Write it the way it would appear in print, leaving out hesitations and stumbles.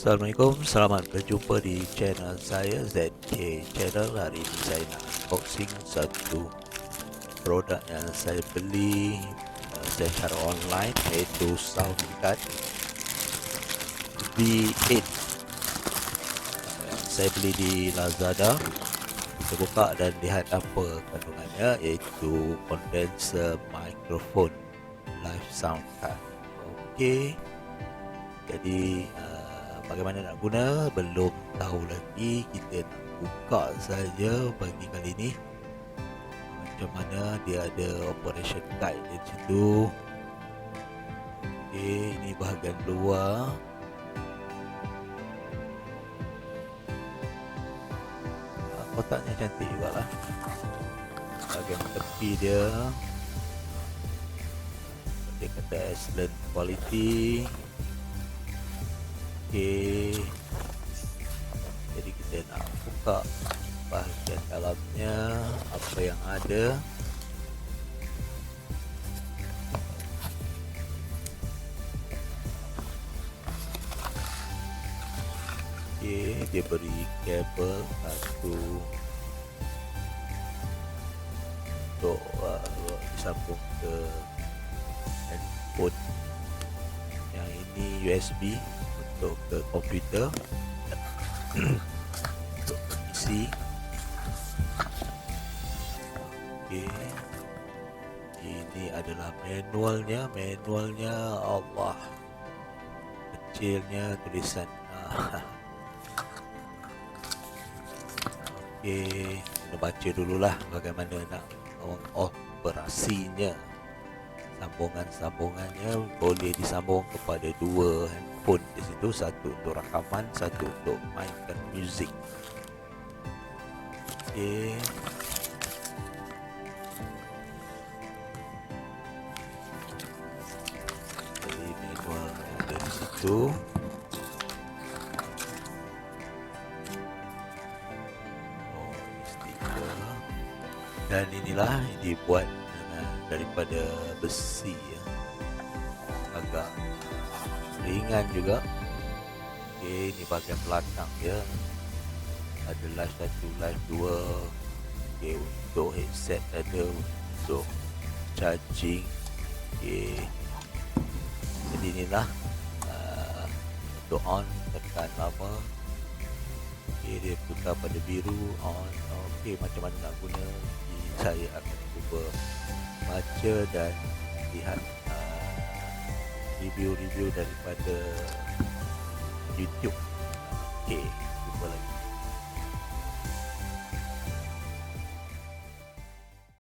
Assalamualaikum, selamat berjumpa di channel saya ZK Channel. Hari ini saya nak unboxing satu produk yang saya beli secara online, iaitu sound card V8 yang saya beli di Lazada. Kita buka dan lihat apa kandungannya, iaitu condenser microphone live sound card. Okey, jadi bagaimana nak guna belum tahu lagi, kita nak buka saja bagi kali ini. Macam mana dia ada operation guide di situ. Okey, ini bahagian luar. Kotaknya cantik juga lah. Bahagian tepi dia dia kata excellent quality. Okey, jadi kita nak buka bahagian dalamnya, apa yang ada. Okey, dia beri kabel satu untuk disambung ke handphone. Yang ini USB untuk ke komputer, untuk ke PC. Okey, ini adalah manualnya. Allah, kecilnya tulisan. Okey, kita baca dululah bagaimana nak mengoperasinya. Sambungannya boleh disambung kepada dua handphone di situ, satu untuk rakaman, satu untuk mainkan muzik. Okey, jadi manual ada di situ. Oh, ini stiker. Dan inilah dibuat daripada besi ya. Agak ringan juga. Okey, ini bahagian belakang dia. Ada live 1, live 2. Okey, untuk headset ada, untuk charging. Okey, jadi inilah untuk on, tekan lama. Okey, dia putar pada biru, on. Okey, macam mana nak guna, saya akan cuba baca dan lihat review-review daripada YouTube. Okey.